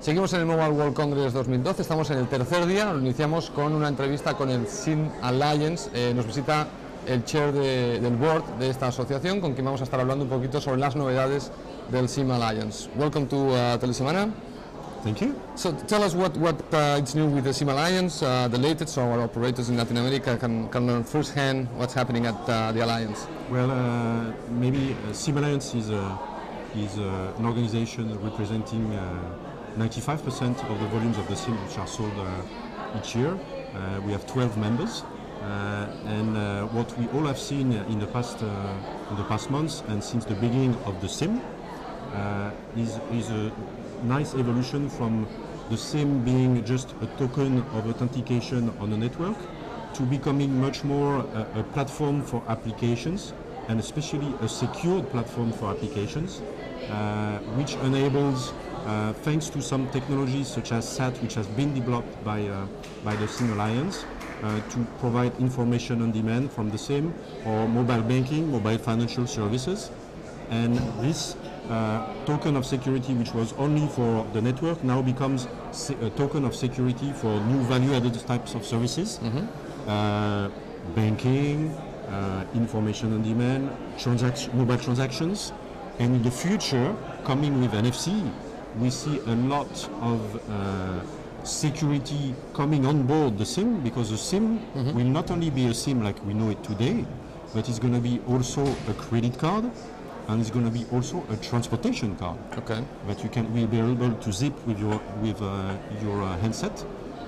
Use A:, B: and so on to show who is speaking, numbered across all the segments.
A: Seguimos en el Mobile World Congress 2012, estamos en el tercer día, lo iniciamos con una entrevista con el SIM Alliance. Nos visita el chair del board de esta asociación, con quien vamos a estar hablando un poquito sobre las novedades del SIM Alliance. Welcome to Telesemana.
B: Thank you.
A: So tell us what is new with the SIM Alliance, the latest, so our operators in Latin America can learn firsthand what's happening at the Alliance.
B: Well, maybe SIM Alliance is an organization representing 95% of the volumes of the SIM which are sold each year. We have 12 members, and what we all have seen in the past months and since the beginning of the SIM is a nice evolution from the SIM being just a token of authentication on a network to becoming much more a platform for applications, and especially a secured platform for applications, which enables, thanks to some technologies such as SAT, which has been developed by the SIM Alliance, to provide information on demand from the SIM, or mobile banking, mobile financial services. And this token of security, which was only for the network, now becomes a token of security for new value-added types of services. Banking, information on demand, mobile transactions, and in the future, coming with NFC, we see a lot of security coming on board the SIM, because the SIM will not only be a SIM like we know it today, but it's going to be also a credit card, and it's going to be also a transportation card.
A: Okay.
B: That will be able to zip with your handset,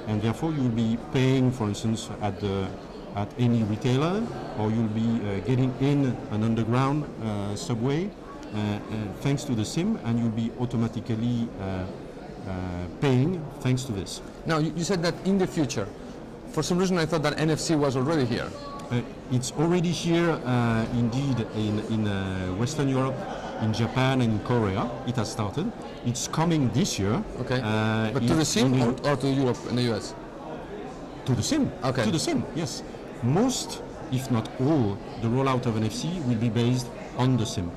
B: and therefore you'll be paying, for instance, at any retailer, or you'll be getting in an underground subway thanks to the SIM, and you'll be automatically paying thanks to this.
A: Now, you said that in the future. For some reason I thought that NFC was already here.
B: It's already here, indeed, in Western Europe, in Japan and in Korea. It has started. It's coming this year.
A: Okay. But to the SIM or to Europe and the US?
B: To the SIM.
A: Okay.
B: To the SIM, yes. Most, if not all, the rollout of NFC will be based on the SIM.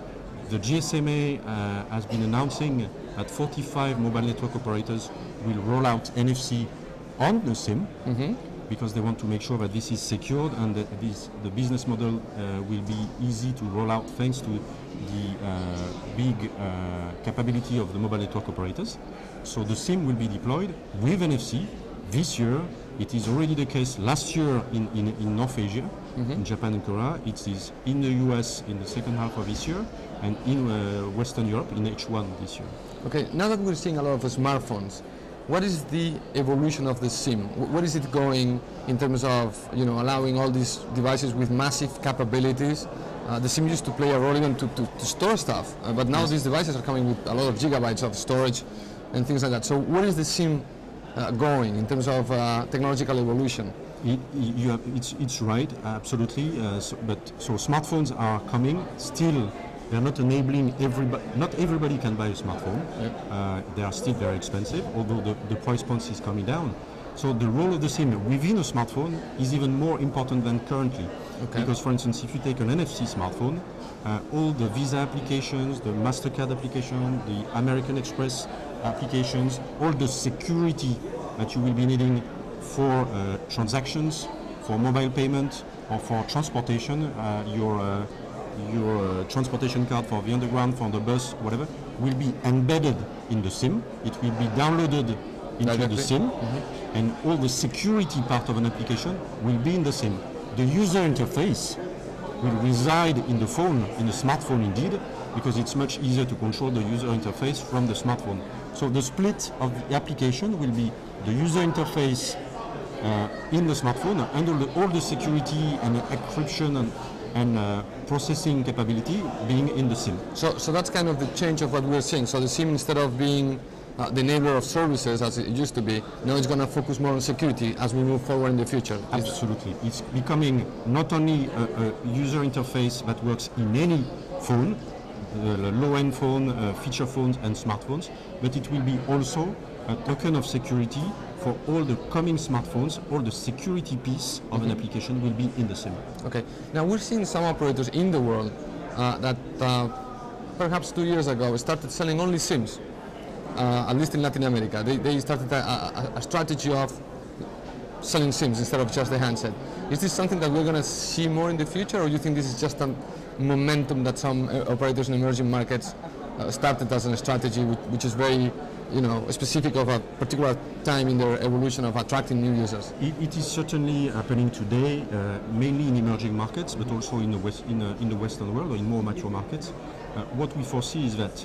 B: The GSMA has been announcing that 45 mobile network operators will roll out NFC on the SIM, because they want to make sure that this is secured and that the business model will be easy to roll out thanks to the big capability of the mobile network operators. So the SIM will be deployed with NFC this year. It is already the case last year in North Asia, in Japan and Korea. It is in the US in the second half of this year, and in Western Europe in H1 this year.
A: Okay, now that we're seeing a lot of smartphones, what is the evolution of the SIM? Where is it going in terms of, allowing all these devices with massive capabilities? The SIM used to play a role even to store stuff, but now these devices are coming with a lot of gigabytes of storage and things like that. So where is the SIM going in terms of technological evolution?
B: It's right, absolutely. So smartphones are coming. Still, they're not enabling everybody. Not everybody can buy a smartphone. They are still very expensive, although the price point is coming down. So the role of the SIM within a smartphone is even more important than currently.
A: Okay.
B: Because, for instance, if you take an NFC smartphone, all the Visa applications, the MasterCard application, the American Express applications, all the security that you will be needing for transactions, for mobile payment, or for transportation, your transportation card for the underground, for the bus, whatever, will be embedded in the SIM. It will be downloaded into the SIM, and all the security part of an application will be in the SIM. The user interface will reside in the phone, in the smartphone indeed, because it's much easier to control the user interface from the smartphone. So the split of the application will be the user interface in the smartphone, and all the security and encryption and processing capability being in the SIM.
A: So that's kind of the change of what we're seeing. So the SIM, instead of being the enabler of services as it used to be, now it's going to focus more on security as we move forward in the future.
B: Absolutely. It's becoming not only a user interface that works in any phone, low-end phone, feature phones and smartphones, but it will be also a token of security for all the coming smartphones. All the security piece of an application will be in the SIM.
A: Okay. Now we're seeing some operators in the world that perhaps 2 years ago started selling only SIMs. at least in Latin America, they started a strategy of selling SIMs instead of just the handset. Is this something that we're going to see more in the future, or do you think this is just a momentum that some operators in emerging markets started as a strategy which is very, specific of a particular time in their evolution of attracting new users?
B: It is certainly happening today, mainly in emerging markets, but also in the Western world or in more mature markets. What we foresee is that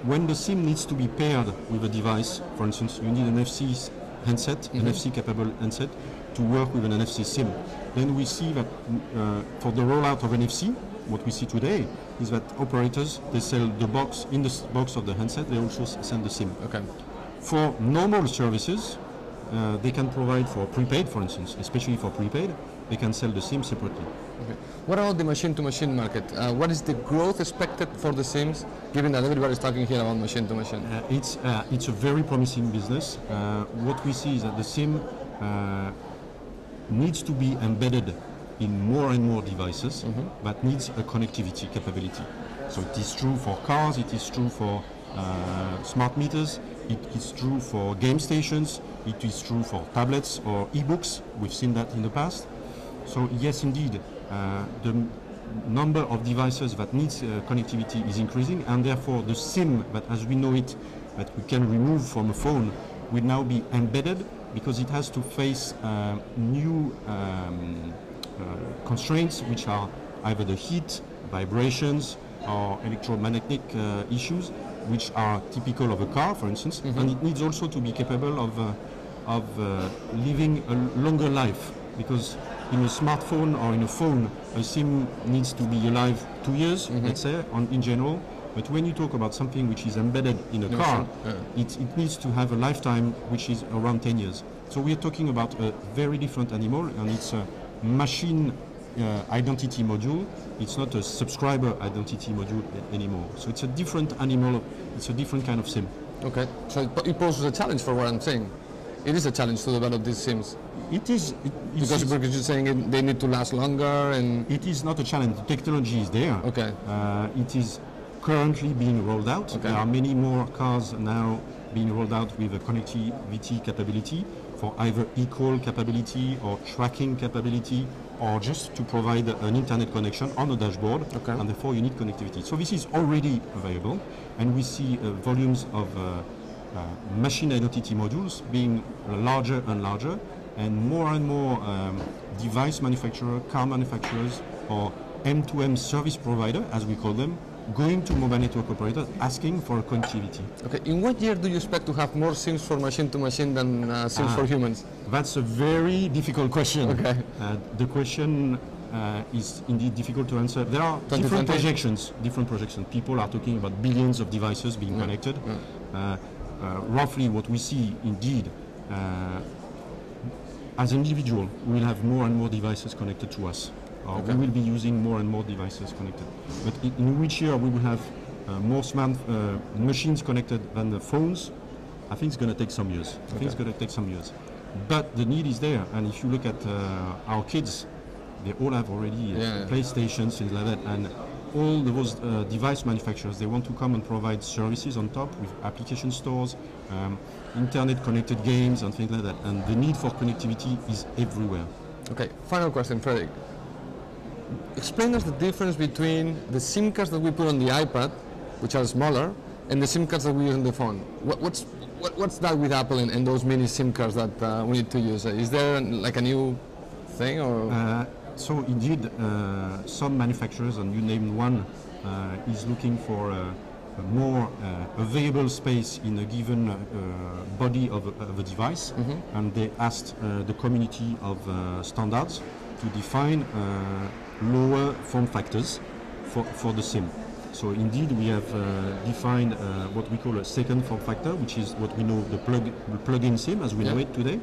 B: when the SIM needs to be paired with a device, for instance, you need an NFC handset, an NFC-capable handset, to work with an NFC SIM. Then we see that for the rollout of NFC, what we see today is that operators, they sell the box, in the box of the handset, they also send the SIM.
A: Okay.
B: For normal services, they can provide for prepaid, for instance, especially for prepaid, they can sell the SIM separately.
A: Okay. What about the machine-to-machine market? What is the growth expected for the SIMs, given that everybody is talking here about machine-to-machine?
B: It's a very promising business. What we see is that the SIM needs to be embedded in more and more devices, but needs a connectivity capability. So it is true for cars, it is true for smart meters, it is true for game stations, it is true for tablets or e-books. We've seen that in the past. So yes, indeed, the number of devices that needs connectivity is increasing, and therefore the SIM, that as we know it, that we can remove from a phone, will now be embedded, because it has to face new constraints, which are either the heat, vibrations, or electromagnetic issues, which are typical of a car, for instance, and it needs also to be capable of living a longer life, because in a smartphone or in a phone, a SIM needs to be alive 2 years, let's say, in general. But when you talk about something which is embedded in a car, it needs to have a lifetime which is around 10 years. So we are talking about a very different animal, and it's a machine identity module. It's not a subscriber identity module anymore. So it's a different animal, it's a different kind of SIM.
A: Okay, so it poses a challenge for what I'm saying. It is a challenge to develop these SIMs.
B: It is.
A: Because you're saying they need to last longer, and
B: it is not a challenge. The technology is there.
A: Okay.
B: It is currently being rolled out.
A: Okay.
B: There are many more cars now being rolled out with a connectivity capability for either equal capability or tracking capability, or just to provide an internet connection on a dashboard, and therefore you need connectivity. So this is already available, and we see volumes of machine identity modules being larger and larger, and more device manufacturers, car manufacturers, or M2M service provider, as we call them, going to mobile network operators asking for connectivity.
A: Okay, in what year do you expect to have more SIMs for machine-to-machine than SIMs for humans?
B: That's a very difficult question.
A: Okay.
B: The question is indeed difficult to answer. There are different projections. People are talking about billions of devices being connected. Roughly what we see, indeed, as an individual, we will have more and more devices connected to us. We will be using more and more devices connected. But in which year we will have more smart machines connected than the phones, I think it's going to take some years. But the need is there, and if you look at our kids, they all have already PlayStations, things like that, and all those device manufacturers, they want to come and provide services on top with application stores, internet-connected games, and things like that. And the need for connectivity is everywhere.
A: Okay, final question, Frederick. Explain us the difference between the SIM cards that we put on the iPad, which are smaller, and the SIM cards that we use on the phone. What's that with Apple and those mini SIM cards that we need to use? Is there like a new thing, or?
B: So indeed, some manufacturers, and you named one, is looking for a more available space in a given body of a device, and they asked the community of standards to define lower form factors for the SIM. So indeed, we have defined what we call a second form factor, which is what we know the plug-in SIM as we know it today.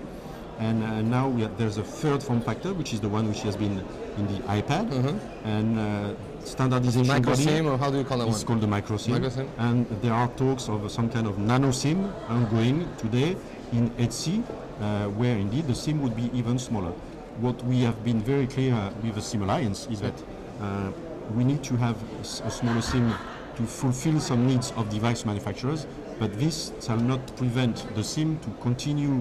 B: And now there's a third form factor, which is the one which has been in the iPad. And standardization
A: micro
B: body
A: SIM, or how do you call that one?
B: It's called the micro SIM. And there are talks of some kind of nano SIM ongoing today in ETSI, where indeed the SIM would be even smaller. What we have been very clear with the SIM Alliance is that we need to have a smaller SIM to fulfill some needs of device manufacturers, but this shall not prevent the SIM to continue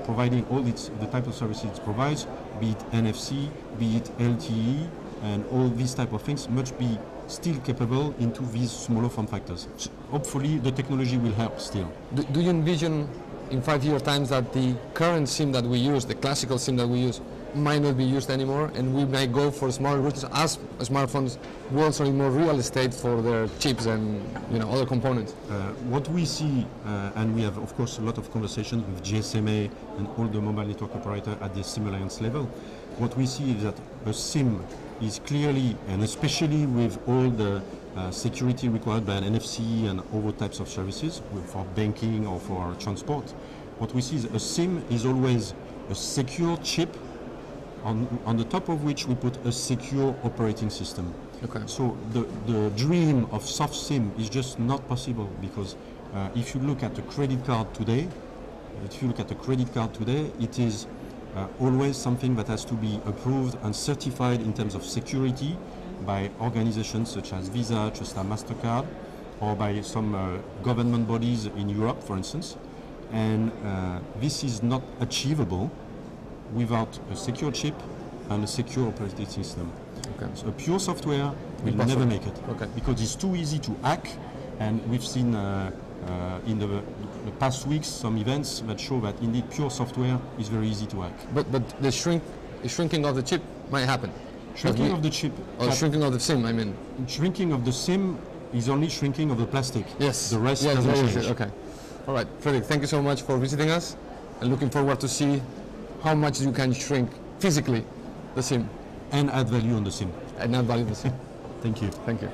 B: providing all the type of services it provides, be it NFC, be it LTE, and all these type of things must be still capable into these smaller form factors. Hopefully the technology will help still.
A: Do you envision in 5 years times that the current SIM that we use, the classical SIM that we use, might not be used anymore, and we might go for smaller routers as smartphones will also need more real estate for their chips and other components?
B: What we see, and we have of course a lot of conversations with GSMA and all the mobile network operator at the SIM Alliance level, what we see is that a SIM is clearly, and especially with all the security required by an NFC and other types of services for banking or for transport, what we see is a SIM is always a secure chip on the top of which we put a secure operating system.
A: Okay.
B: So the dream of soft SIM is just not possible, because if you look at a credit card today, it is always something that has to be approved and certified in terms of security by organizations such as Visa, just a MasterCard, or by some government bodies in Europe, for instance. And this is not achievable without a secure chip and a secure operating system.
A: Okay.
B: So a pure software will
A: Impossible.
B: never make it,
A: Okay.
B: because it's too easy to hack, and we've seen in the past weeks some events that show that indeed pure software is very easy to hack.
A: But the shrinking of the chip might happen.
B: Shrinking of the chip,
A: Or shrinking of the SIM, I mean.
B: shrinking of the SIM is only shrinking of the plastic.
A: Yes.
B: The rest
A: yes,
B: doesn't
A: that is
B: change.
A: it. Okay. All right, Frederick, thank you so much for visiting us, and looking forward to see how much you can shrink physically the SIM
B: And add value on the SIM.
A: and not value the SIM.
B: Thank you.
A: Thank you.